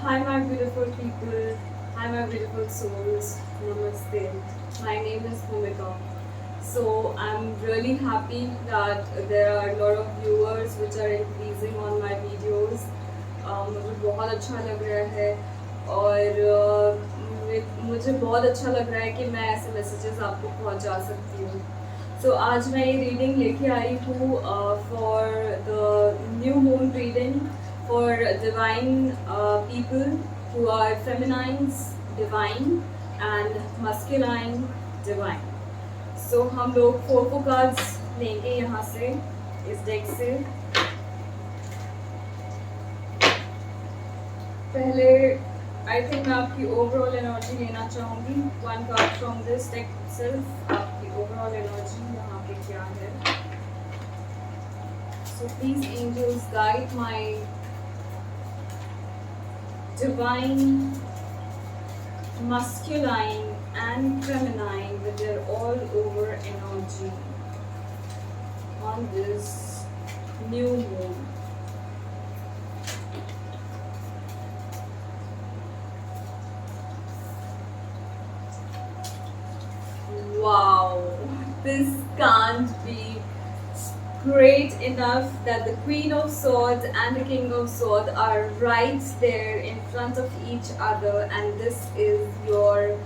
Hi, my beautiful people. Hi, my beautiful souls. Namaste. My name is Bhumika. So, I'm really happy that there are a lot of viewers which are increasing on my videos. मुझे बहुत अच्छा लग रहा है और मुझे बहुत अच्छा लग रहा है कि मैं ऐसे मैसेजेस आपको पहुंचा सकती हूँ. So, आज मैं ये रीडिंग लेके आई हूँ for the new moon reading for divine people who are feminines divine and masculine divine. So हम लोग फोर कार्ड्स लेंगे यहाँ से इस डेक से. पहले आई थिंक मैं आपकी ओवरऑल एनर्जी लेना चाहूँगी. One card from this deck सिर्फ आपकी ओवरऑल एनर्जी यहाँ पे क्या है. So please angels guide my divine masculine and feminine with their all over energy on this new moon. Wow, this can't be great enough that the Queen of Swords and the King of Swords are right there in front of each other, and this is your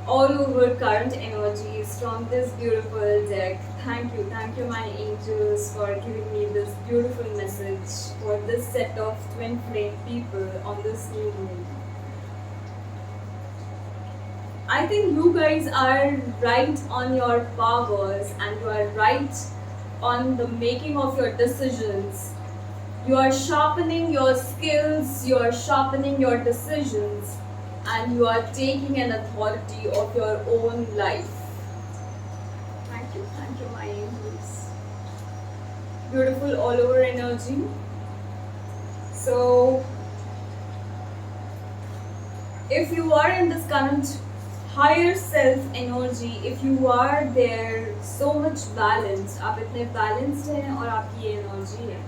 all over current energies from this beautiful deck. Thank you, my angels, for giving me this beautiful message for this set of twin flame people on this new moon. I think you guys are right on your powers and you are right on the making of your decisions. You are sharpening your skills, you are sharpening your decisions, and you are taking an authority of your own life. Thank you, my angels. Beautiful all over energy. So, if you are in this current higher self energy, if you are there so much balanced, आप इतने balanced हैं और आपकी ये energy है,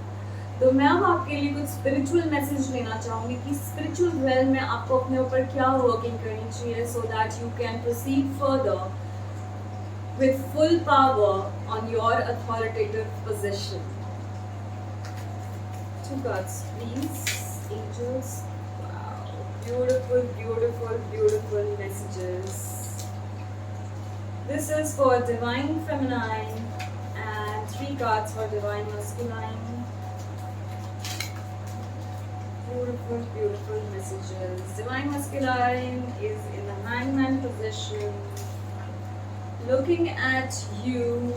तो मैं अब आपके लिए कुछ spiritual message लेना चाहूँगी कि spiritual realm में आपको अपने ऊपर क्या working करनी चाहिए so that you can proceed further with full power on your authoritative position. Two cards, please, angels. Beautiful, beautiful, beautiful messages. This is for divine feminine and 3 cards for divine masculine. Beautiful, beautiful messages. Divine masculine is in the hangman position, looking at you,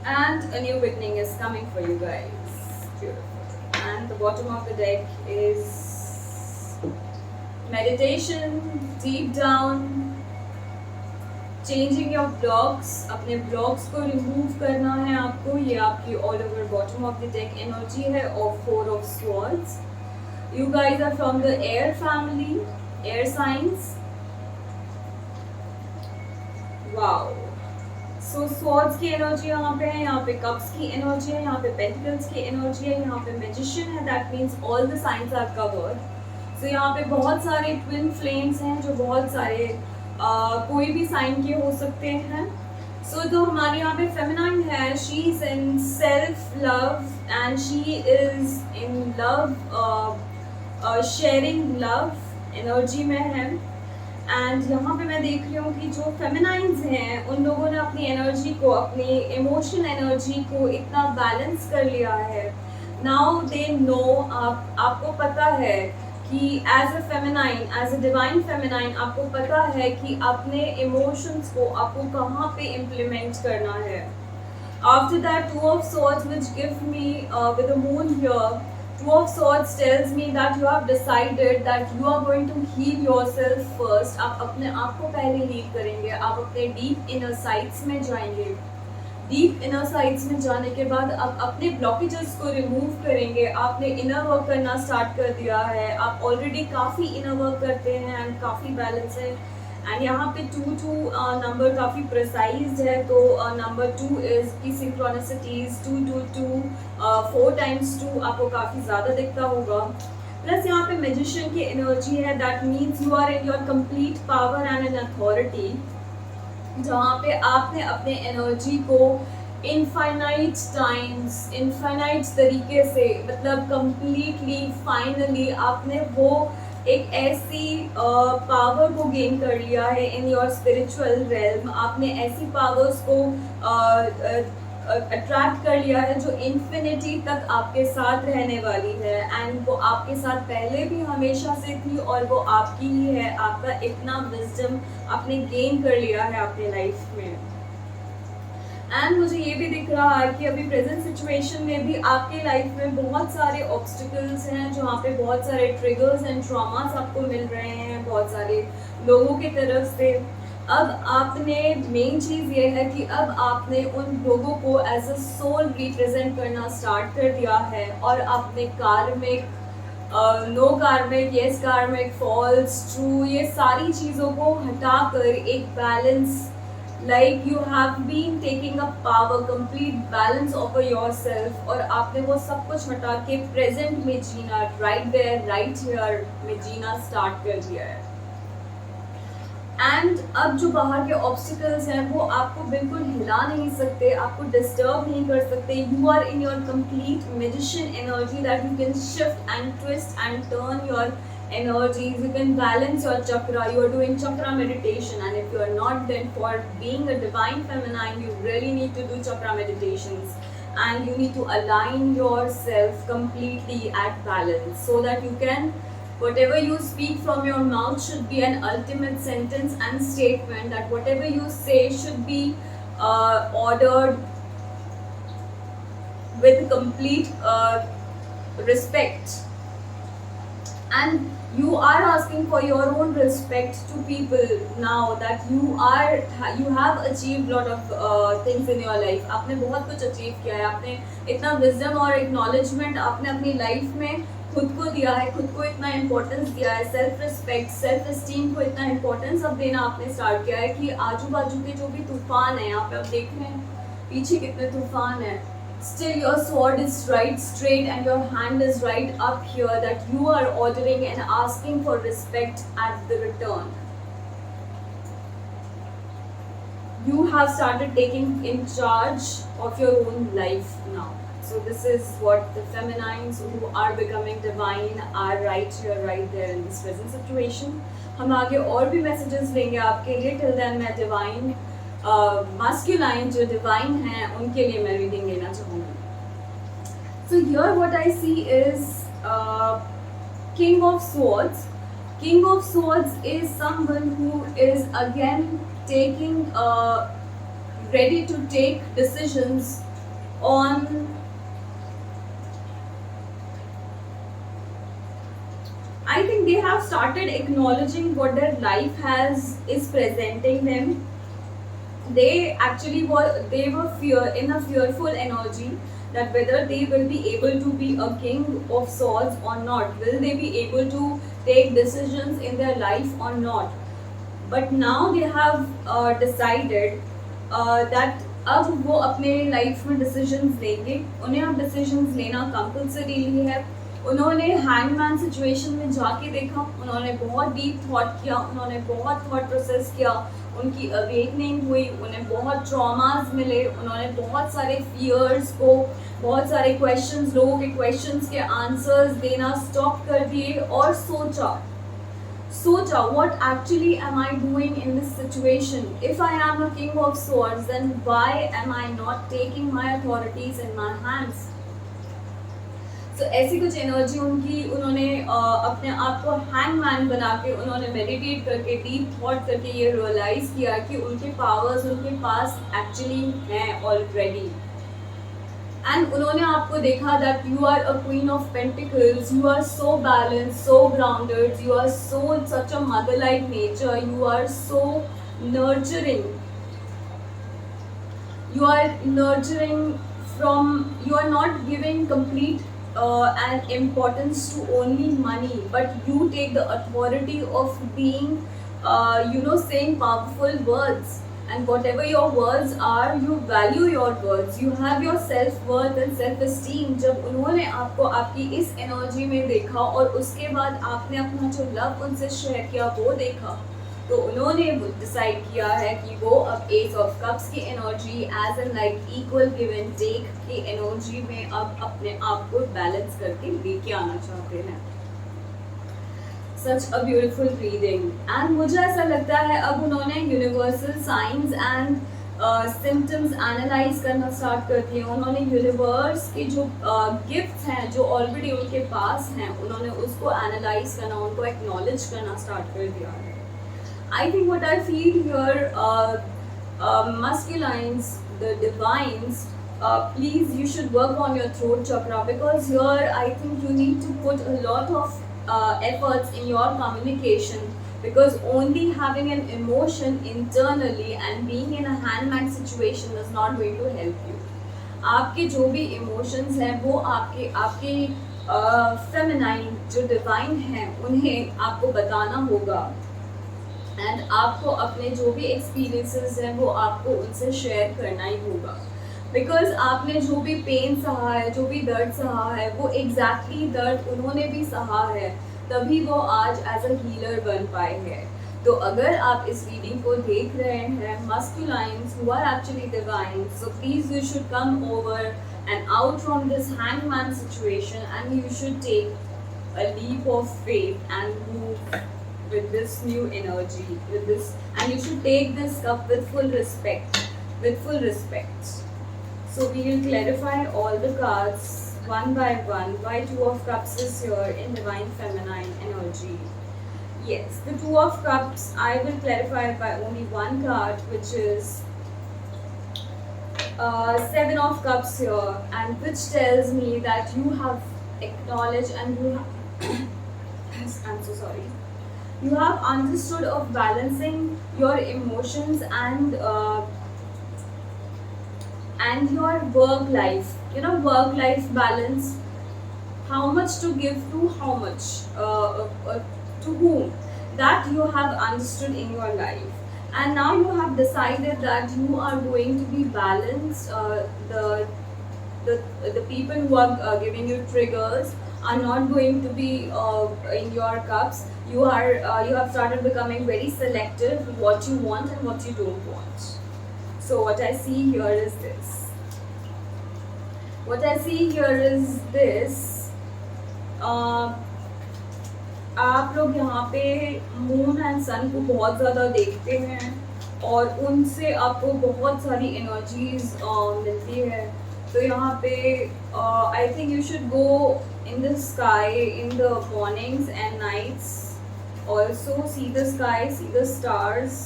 and a new beginning is coming for you guys. Beautiful. And the bottom of the deck is meditation, deep down, changing your blocks. अपने blocks को remove करना है आपको. ये आपकी all over bottom of the deck energy है of 4 of swords. You guys are from the air family, air signs. Wow. So swords की energy यहाँ पे है, यहाँ पे कप्स की एनर्जी है, यहाँ पे पेंटिकल्स की एनर्जी है, यहाँ पे मैजिशियन है. That means all the science are covered. So यहाँ पे बहुत सारे ट्विन फ्लेम्स हैं जो बहुत सारे कोई भी साइन के हो सकते हैं. सो जो हमारे यहाँ पे फेमिनाइन है, she is in self love and she is in love, sharing love energy में है. एंड यहाँ पे मैं देख रही हूँ कि जो फेमिनाइंस हैं उन लोगों ने अपनी एनर्जी को, अपनी इमोशन एनर्जी को इतना बैलेंस कर लिया है. नाउ दे नो, आपको पता है कि as a feminine, as a divine feminine, आपको पता है कि अपने इमोशंस को आपको कहाँ पे इम्प्लीमेंट करना है. After that 2 of swords which give me with the moon here, 2 of Swords tells me that you have decided that you are going to heal yourself first. आप अपने आप को पहले हील करेंगे. आप अपने डीप इनर साइट्स में जाएंगे. डीप इनर साइट्स में जाने के बाद आप अपने ब्लॉकेजेस को रिमूव करेंगे. आपने इनर वर्क करना स्टार्ट कर दिया है. आप ऑलरेडी काफ़ी इनर वर्क करते हैं एंड काफ़ी बैलेंस है. एंड यहाँ पे टू टू नंबर काफ़ी प्रिसाइज है, तो नंबर टू इज की सिंक्रोनिसिटीज, टू टू टू, 4 टाइम्स 2 आपको काफ़ी ज़्यादा दिखता होगा। प्लस यहाँ पे मैजिशियन की एनर्जी है, that means you are in your complete power and an authority, जहाँ पे आपने अपने एनर्जी को इनफाइनाइट टाइम्स, इनफाइनाइट तरीके से, मतलब कंप्लीटली फाइनली आपने वो एक ऐसी पावर को गेन कर लिया है इन योर स्पिरिचुअल रेल्म। आपने ऐसी पावर्स को अट्रैक्ट कर लिया है जो इन्फिनिटी तक आपके साथ रहने वाली है, एंड वो आपके साथ पहले भी हमेशा से थी और वो आपकी ही है। आपका इतना विजडम आपने गेन कर लिया है अपने लाइफ में। एंड मुझे ये भी दिख रहा है कि अभी प्रेजेंट सिचुएशन में भी आपके लाइफ में बहुत सारे ऑब्स्टिकल्स हैं, जहाँ पे बहुत सारे ट्रिगर्स एंड ट्रॉमास आपको मिल रहे हैं बहुत सारे लोगों की तरफ से। अब आपने, मेन चीज़ ये है कि अब आपने उन लोगों को एज अ सोल रिप्रेजेंट करना स्टार्ट कर दिया है, और आपने कार्मिक, नो कार्मिक, येस कार्मिक, फॉल्स, ट्रू, ये सारी चीज़ों को हटाकर एक balance, like you have been taking a power, complete balance over yourself, और आपने वो सब कुछ हटा के प्रेजेंट में जीना, राइट देयर राइट हियर में जीना स्टार्ट कर दिया है। एंड अब जो बाहर के ऑब्स्टिकल्स हैं वो आपको बिल्कुल हिला नहीं सकते, आपको डिस्टर्ब नहीं कर सकते। You are in your complete magician energy that you can shift and twist and turn your energies, you can balance your chakra, you are doing chakra meditation, and if you are not, then for being a divine feminine you really need to do chakra meditations, and you need to align yourself completely at balance, so that you can, whatever you speak from your mouth should be an ultimate sentence and statement, that whatever you say should be ordered with complete respect, and you are asking for your own respect to people now that you have achieved lot of things in your life। आपने बहुत कुछ achieve किया है, आपने इतना wisdom और acknowledgement आपने अपनी लाइफ में खुद को दिया है, खुद को इतना इम्पोर्टेंस दिया है, सेल्फ रिस्पेक्ट, सेल्फ एस्टीम को इतना इम्पोर्टेंस अब देना आपने स्टार्ट किया है कि आजू बाजू के जो भी तूफान है, यहाँ पे आप देख रहे हैं पीछे कितने तूफान है, still your sword is right straight and your hand is right up here, that you are ordering and asking for respect at the return. You have started taking in charge of your own life now. So this is what the feminines who are becoming divine are right here, right there in this present situation. हम आगे और भी messages लेंगे आपके लिए, till then मैं divine masculine जो divine हैं उनके लिए मैं reading लेना चाहूँगी। So here what I see is King of Swords. King of Swords is someone who is again taking ready to take decisions on I think they have started acknowledging what their life is presenting them. They actually were in a fearful energy that whether they will be able to be a king of swords or not, will they be able to take decisions in their life or not. But now they have decided that अब वो अपने life में decisions लेंगे, उन्हें अब decisions लेना compulsorily है। उन्होंने हैंगमैन सिचुएशन में जाके देखा, उन्होंने बहुत डीप थॉट किया, उन्होंने बहुत थॉट प्रोसेस किया, उनकी अवेकनिंग हुई, उन्हें बहुत ट्रॉमास मिले, उन्होंने बहुत सारे फियर्स को, बहुत सारे क्वेश्चंस, लोगों के क्वेश्चंस के आंसर्स देना स्टॉप कर दिए और सोचा what actually am I doing in this situation? If I am a king of swords, then why am I not taking my authorities in my hands? So ऐसी कुछ एनर्जी उनकी, उन्होंने अपने आप को हैंगमैन बना के, उन्होंने मेडिटेट करके, डीप थॉट करके ये रियलाइज किया कि उनके पावर्स उनके पास एक्चुअली हैं ऑलरेडी। एंड उन्होंने आपको देखा that you are a queen of pentacles, you are so balance, so grounded, you are so such a mother like nature, you are so nurturing, you are nurturing from, you are not giving complete and importance to only money, but you take the authority of being saying powerful words. And whatever your words are, you value your words. You have your self worth and self esteem. जब उन्होंने आपको आपकी इस energy में देखा और उसके बाद आपने अपना जो लव उनसे शेयर किया वो देखा, तो उन्होंने डिसाइड किया है कि वो अब एज ऑफ कप्स की energy as in like equal give and take की एनर्जी में अब अपने आप को बैलेंस करके लेके आना चाहते हैं. Such a beautiful reading. And मुझे ऐसा लगता है अब उन्होंने universal science and symptoms analyse करना स्टार्ट कर दिए. उन्होंने यूनिवर्स के जो गिफ्ट्स हैं जो ऑलरेडी उनके पास हैं, उन्होंने उसको एनालाइज करना, उनको एक्नॉलेज करना स्टार्ट कर दिया है. I think what I feel here, masculines, the divines, please you should work on your throat chakra, because here I think you need to put a lot of efforts in your communication, because only having an emotion internally and being in a handman situation is not going to help you. आपके जो भी emotions हैं वो आपके feminine जो divine हैं उन्हें आपको बताना होगा, एंड आपको अपने जो भी एक्सपीरियंसेस हैं वो आपको उनसे शेयर करना ही होगा. बिकॉज आपने जो भी पेन सहा है, जो भी दर्द सहा है, वो एग्जैक्टली दर्द उन्होंने भी सहा है, तभी वो आज एज अ हीलर बन पाए हैं. तो अगर आप इस रीडिंग को देख रहे हैं, masculines who are actually divine, so please you should come over and out from this hangman situation, and you should take a leap of faith and move with this new energy, with this, and you should take this cup with full respect, with full respect. So we will clarify all the cards one by one. Why Two of Cups is here in Divine Feminine energy. Yes, the Two of Cups, I will clarify by only one card, which is Seven of Cups here, and which tells me that you have acknowledged and you have I'm so sorry. You have understood of balancing your emotions and your work life. You know, work life balance. How much to give to how much, to whom, that you have understood in your life, and now you have decided that you are going to be balanced. The people who are giving you triggers are not going to be in your cups. You have started becoming very selective with what you want and what you don't want. So what I see here is this. What I see here is this. आप लोग यहाँ पे moon and सन को बहुत ज़्यादा देखते हैं और उनसे आपको बहुत सारी एनर्जीज मिलती है. तो यहाँ पे I think you should go in the sky in the mornings and nights, also see the sky, see the stars.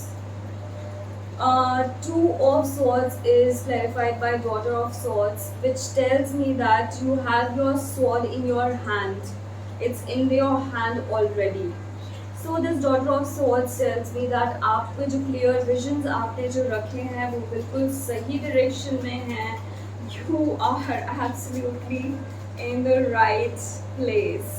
Two of Swords is clarified by Daughter of Swords, which tells me that you have your sword in your hand. It's in your hand already. So this Daughter of Swords tells me that आपके जो clear visions आपने जो रखे हैं वो बिल्कुल सही direction में हैं. You are absolutely in the right place.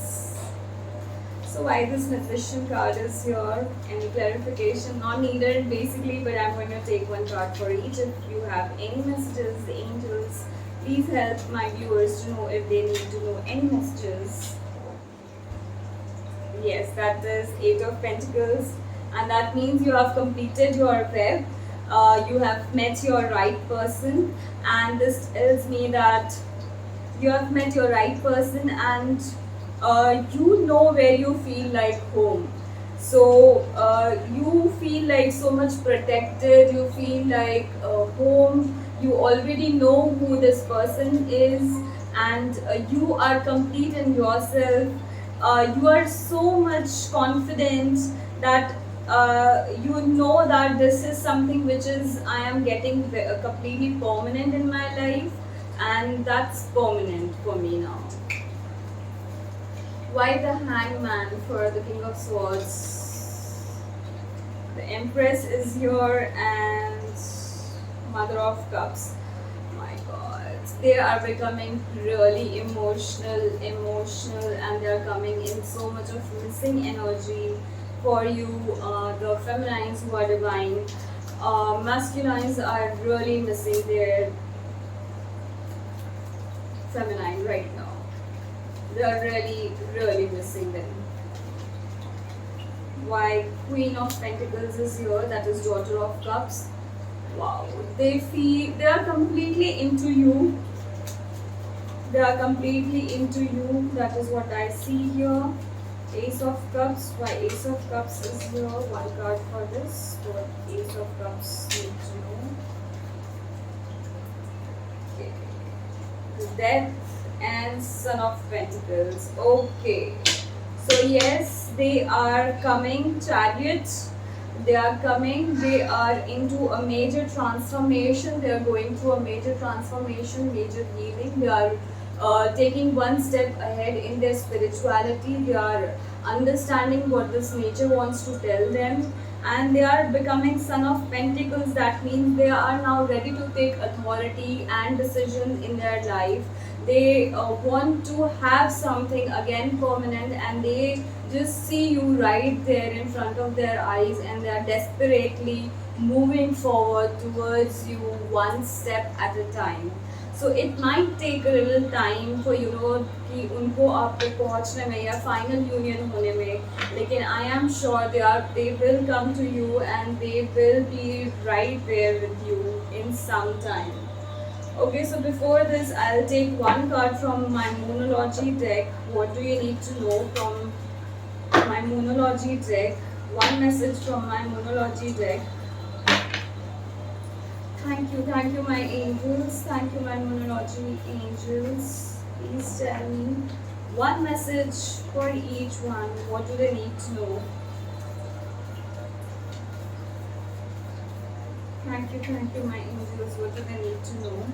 So why this Magician card is here? Any clarification? Not needed basically, but I'm going to take one card for each. If you have any messages, angels, please help my viewers to know if they need to know any messages. Yes, that is Eight of Pentacles, and that means you have completed your prep. You have met your right person, and this tells me that you have met your right person, and you know where you feel like home. So you feel like so much protected, you feel like home. You already know who this person is, and you are complete in yourself. You are so much confident that you know that this is something which is I am getting completely permanent in my life, and that's permanent for me now. Why the Hangman for the King of Swords? The Empress is here, and Mother of Cups. My God, they are becoming really emotional, and they are coming in so much of missing energy. for you, the feminines who are divine. Masculines are really missing their feminine right now. They are really, really missing them. Why Queen of Pentacles is here, that is Daughter of Cups. Wow, they are completely into you. They are completely into you. That is what I see here. Ace of Cups. Why Ace of Cups is here? One card for this. What Ace of Cups need to know. Okay. The Death and Son of Pentacles. Okay. So yes, they are coming. Chariot. They are coming. They are into a major transformation. They are going through a major transformation, major healing. They are taking one step ahead in their spirituality. They are understanding what this nature wants to tell them, and they are becoming Son of Pentacles. That means they are now ready to take authority and decisions in their life. They want to have something again permanent, and they just see you right there in front of their eyes, and they are desperately moving forward towards you one step at a time. So it might take a little time for कि उनको आप पे पहुंचने में या final union होने में, लेकिन I am sure they will come to you and they will be right there with you in some time. Okay, so before this, I'll take one card from my Moonology deck. What do you need to know from my Moonology deck? One message from my Moonology deck. Thank you, my angels. Thank you, my Moonology angels. Please tell me one message for each one. What do they need to know? Thank you, my angels. What do they need to know?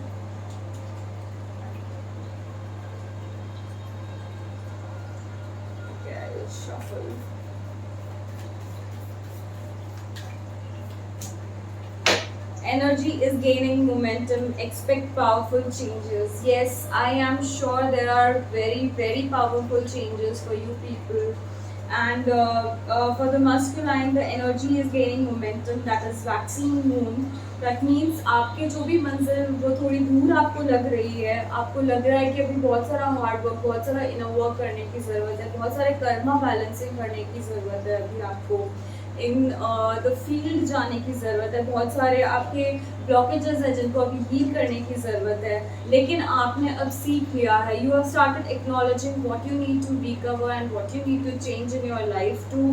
Okay, I will shuffle. Energy is gaining momentum. Expect powerful changes. Yes, I am sure there are very, very powerful changes for you people. And for the masculine, the energy is gaining momentum. That is waxing moon. That means आपके जो भी मंजिल वो थोड़ी दूर आपको लग रही है, आपको लग रहा है कि अभी बहुत सारा हार्ड वर्क, बहुत सारा इनर वर्क करने की ज़रूरत है, बहुत सारे कर्मा बैलेंसिंग करने की ज़रूरत है अभी आपको इन द फील्ड जाने की ज़रूरत है, बहुत सारे आपके ब्लॉकेजेस हैं जिनको अभी हील करने की ज़रूरत है, लेकिन आपने अब सीख लिया है. You have started acknowledging what you need to recover and what you need to change in your life to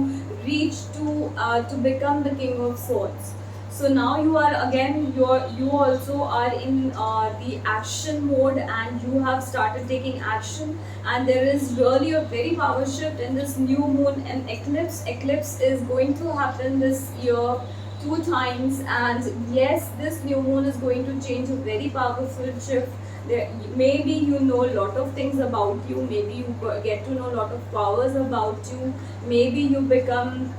reach to become the king of swords. So now you are again, you also are in the action mode, and you have started taking action, and there is really a very power shift in this new moon and eclipse. Eclipse is going to happen this year 2 times, and yes, this new moon is going to change a very powerful shift. There, maybe you know a lot of things about you, maybe you get to know a lot of powers about you, maybe you become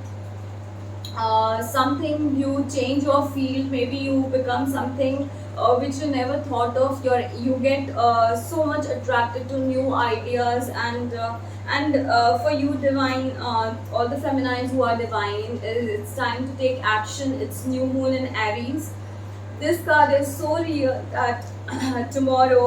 something, you change your field, maybe you become something which you never thought of. You get so much attracted to new ideas, and for you divine, all the feminines who are divine, it's time to take action. It's new moon in Aries. This card is so real that tomorrow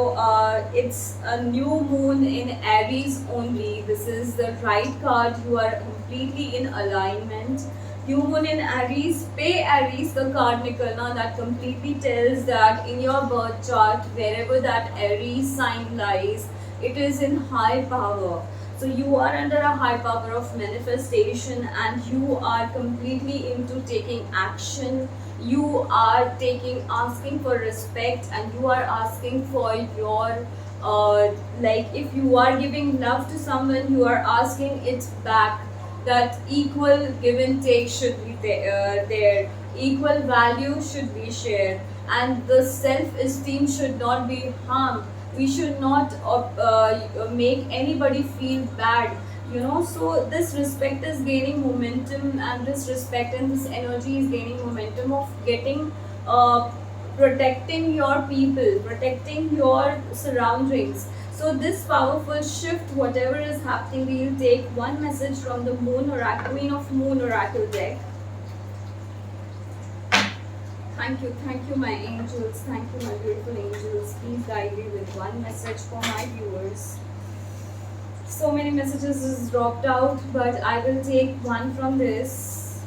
it's a new moon in Aries only. This is the right card. You are completely in alignment. New moon in Aries, पे Aries का card निकलना, that completely tells that in your birth chart, wherever that Aries sign lies, it is in high power. So you are under a high power of manifestation, and you are completely into taking action. You are asking for respect, and you are asking for your like, if you are giving love to someone, you are asking it back. That equal give and take should be there. Equal value should be shared, and the self-esteem should not be harmed. We should not make anybody feel bad. So this respect is gaining momentum, and this respect and this energy is gaining momentum of getting protecting your people, protecting your surroundings. So this powerful shift, whatever is happening, we'll take one message from the Moon Oracle, Queen of Moon Oracle deck. Thank you, my angels. Thank you, my beautiful angels. Please guide me with one message for my viewers. So many messages is dropped out, but I will take one from this.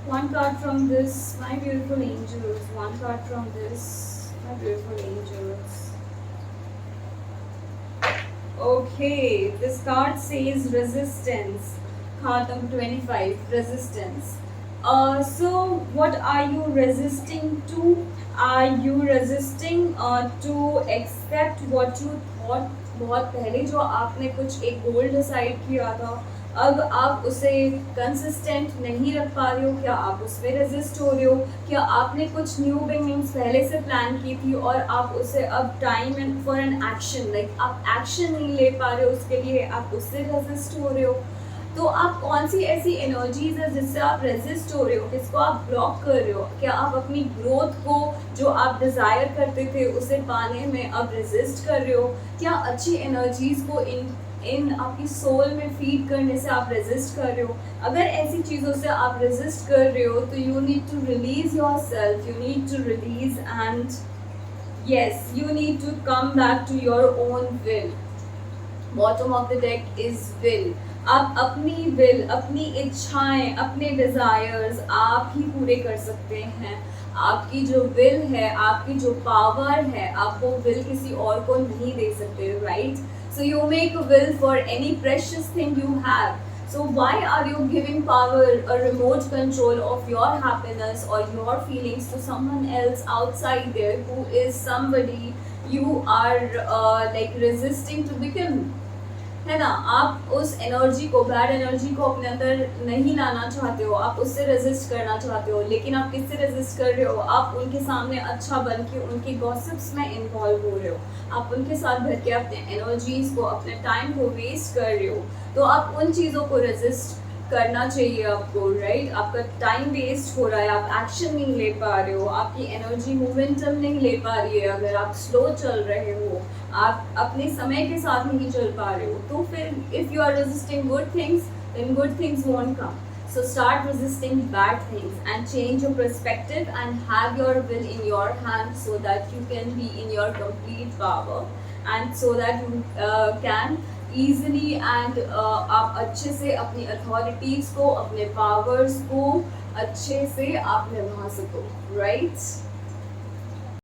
One card from this, my beautiful angels. One card from this, my beautiful angels. Okay, this card says resistance. Card number 25, resistance. So what are you resisting to? Are you resisting to accept what you thought? बहुत पहले जो आपने कुछ एक goal decide किया था, अब आप उसे कंसिस्टेंट नहीं रख पा रहे हो, क्या आप उसमें रेजिस्ट हो रहे हो? क्या आपने कुछ न्यू बिगनिंग्स पहले से प्लान की थी और आप उसे अब time and for an action, like आप एक्शन नहीं ले पा रहे हो, उसके लिए आप उससे रेजिस्ट हो रहे हो? तो आप कौन सी ऐसी एनर्जीज है जिससे आप रेजिस्ट हो रहे हो, किसको आप ब्लॉक कर रहे हो? क्या आप अपनी ग्रोथ को जो आप डिज़ायर करते थे उसे पाने में अब रेजिस्ट कर रहे हो? क्या अच्छी एनर्जीज को इन आपकी सोल में फीड करने से आप रेजिस्ट कर रहे हो? अगर ऐसी चीज़ों से आप रेजिस्ट कर रहे हो तो you need to release yourself, you need to release and yes, you need to come back to your own will. Bottom of the deck is will. आप अपनी विल, अपनी इच्छाएं, अपने डिज़ायर्स आप ही पूरे कर सकते हैं. आपकी जो विल है, आपकी जो पावर है, आप वो विल किसी और को नहीं दे सकते, right? So you make a will for any precious thing you have. So why are you giving power, a remote control of your happiness or your feelings to someone else outside there who is somebody you are like resisting to become? है ना? आप उस energy को, bad energy को अपने अंदर नहीं लाना चाहते हो, आप उससे रेजिस्ट करना चाहते हो, लेकिन आप किससे रेजिस्ट कर रहे हो? आप उनके सामने अच्छा बन के उनकी गॉसिप्स में इन्वॉल्व हो रहे हो, आप उनके साथ भर के अपने एनर्जीज को, अपने टाइम को वेस्ट कर रहे हो. तो आप उन चीज़ों को रेजिस्ट करना चाहिए आपको, राइट? आपका टाइम वेस्ट हो रहा है, आप एक्शन नहीं ले पा रहे हो, आपकी एनर्जी मोमेंटम नहीं ले पा रही है, अगर आप स्लो चल रहे हो, आप अपने समय के साथ नहीं चल पा रहे हो, तो फिर if you are resisting good things then good things won't come. So start resisting bad things and change your perspective and have your will in your hands so that you can be in your complete power and so that you can easily and आप अच्छे से अपनी authorities को, अपने powers को अच्छे से आप निभा सको, राइट?